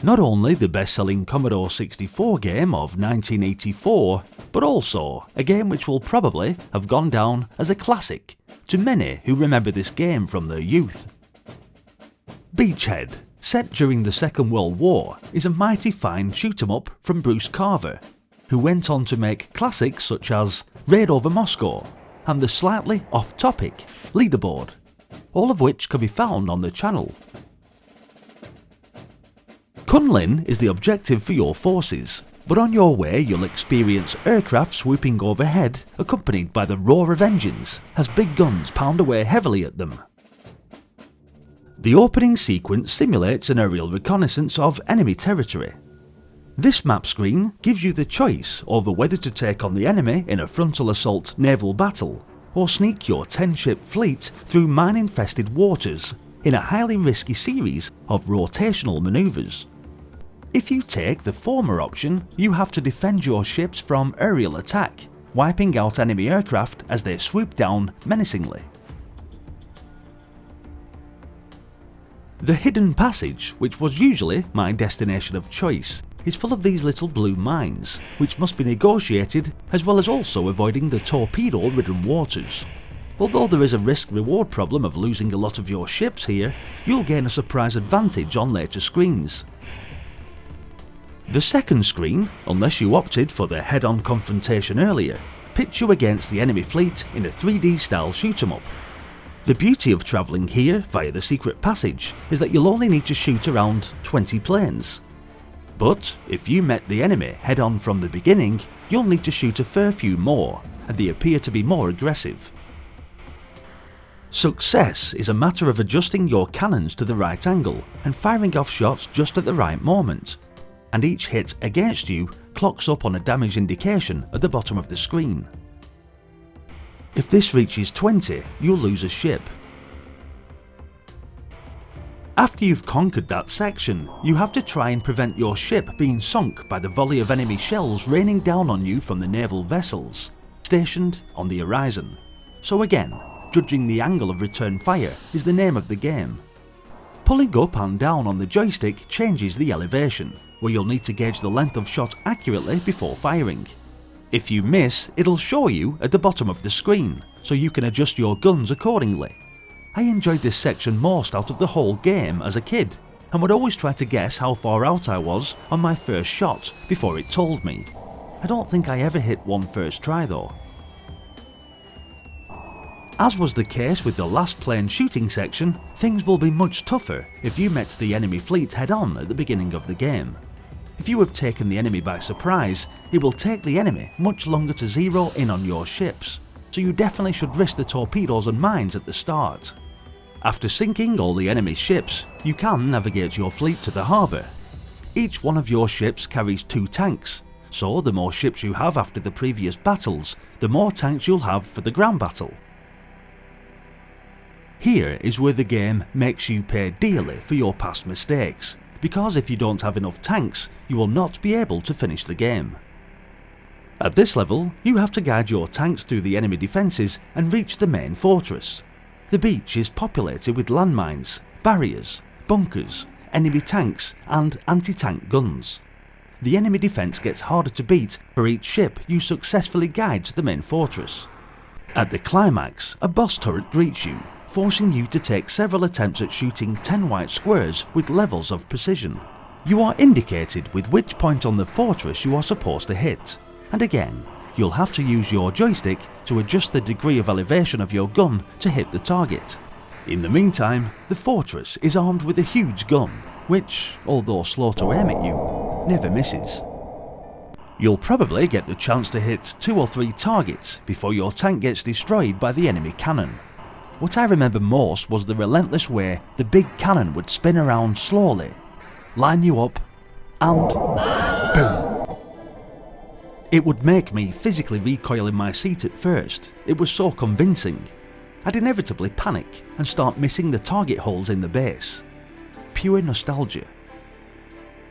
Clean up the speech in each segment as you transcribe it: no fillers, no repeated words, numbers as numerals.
Not only the best-selling Commodore 64 game of 1984, but also a game which will probably have gone down as a classic to many who remember this game from their youth. Beachhead, set during the Second World War, is a mighty fine shoot-'em-up from Bruce Carver, who went on to make classics such as Raid over Moscow and the slightly off-topic Leaderboard, all of which can be found on the channel. Kunlun is the objective for your forces, but on your way you'll experience aircraft swooping overhead accompanied by the roar of engines as big guns pound away heavily at them. The opening sequence simulates an aerial reconnaissance of enemy territory. This map screen gives you the choice over whether to take on the enemy in a frontal assault naval battle or sneak your 10-ship fleet through mine-infested waters in a highly risky series of rotational manoeuvres. If you take the former option, you have to defend your ships from aerial attack, wiping out enemy aircraft as they swoop down menacingly. The Hidden Passage, which was usually my destination of choice, is full of these little blue mines, which must be negotiated as well as also avoiding the torpedo-ridden waters. Although there is a risk-reward problem of losing a lot of your ships here, you'll gain a surprise advantage on later screens. The second screen, unless you opted for the head-on confrontation earlier, pits you against the enemy fleet in a 3D style shoot-'em-up. The beauty of travelling here via the secret passage is that you'll only need to shoot around 20 planes. But if you met the enemy head-on from the beginning, you'll need to shoot a fair few more, and they appear to be more aggressive. Success is a matter of adjusting your cannons to the right angle and firing off shots just at the right moment, and each hit against you clocks up on a damage indication at the bottom of the screen. If this reaches 20, you'll lose a ship. After you've conquered that section, you have to try and prevent your ship being sunk by the volley of enemy shells raining down on you from the naval vessels stationed on the horizon. So again, judging the angle of return fire is the name of the game. Pulling up and down on the joystick changes the elevation, where you'll need to gauge the length of shot accurately before firing. If you miss, it'll show you at the bottom of the screen, so you can adjust your guns accordingly. I enjoyed this section most out of the whole game as a kid, and would always try to guess how far out I was on my first shot before it told me. I don't think I ever hit one first try though. As was the case with the last plane shooting section, things will be much tougher if you met the enemy fleet head-on at the beginning of the game. If you have taken the enemy by surprise, it will take the enemy much longer to zero in on your ships, so you definitely should risk the torpedoes and mines at the start. After sinking all the enemy ships, you can navigate your fleet to the harbour. Each one of your ships carries 2 tanks, so the more ships you have after the previous battles, the more tanks you'll have for the ground battle. Here is where the game makes you pay dearly for your past mistakes, because if you don't have enough tanks, you will not be able to finish the game. At this level, you have to guide your tanks through the enemy defences and reach the main fortress. The beach is populated with landmines, barriers, bunkers, enemy tanks and anti-tank guns. The enemy defence gets harder to beat for each ship you successfully guide to the main fortress. At the climax, a boss turret greets you, forcing you to take several attempts at shooting 10 white squares with levels of precision. You are indicated with which point on the fortress you are supposed to hit, and again, you'll have to use your joystick to adjust the degree of elevation of your gun to hit the target. In the meantime, the fortress is armed with a huge gun, which, although slow to aim at you, never misses. You'll probably get the chance to hit 2 or 3 targets before your tank gets destroyed by the enemy cannon. What I remember most was the relentless way the big cannon would spin around slowly, line you up, and boom. It would make me physically recoil in my seat at first, it was so convincing. I'd inevitably panic and start missing the target holes in the base. Pure nostalgia.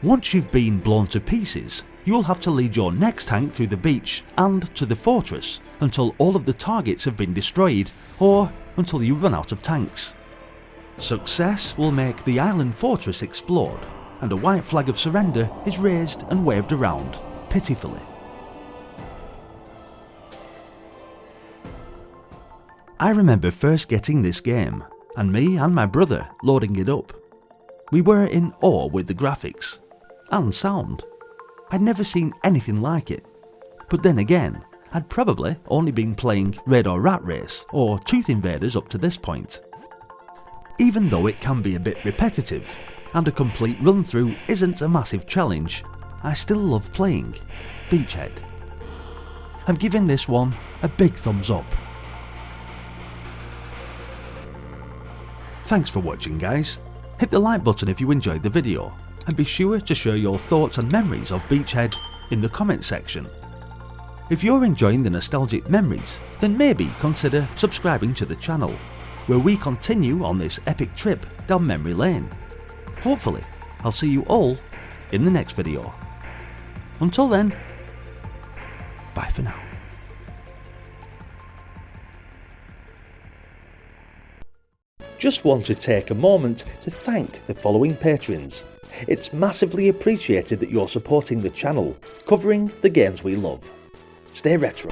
Once you've been blown to pieces, you'll have to lead your next tank through the beach and to the fortress until all of the targets have been destroyed, or until you run out of tanks. Success will make the island fortress explode, and a white flag of surrender is raised and waved around, pitifully. I remember first getting this game, and me and my brother loading it up. We were in awe with the graphics and sound. I'd never seen anything like it, but then again, I'd probably only been playing Radar Rat Race or Tooth Invaders up to this point. Even though it can be a bit repetitive, and a complete run through isn't a massive challenge, I still love playing Beachhead. I'm giving this one a big thumbs up. Thanks for watching, guys. Hit the like button if you enjoyed the video, and be sure to share your thoughts and memories of Beachhead in the comment section. If you're enjoying the nostalgic memories, then maybe consider subscribing to the channel, where we continue on this epic trip down memory lane. Hopefully, I'll see you all in the next video. Until then, bye for now. Just want to take a moment to thank the following patrons. It's massively appreciated that you're supporting the channel, covering the games we love. Stay retro.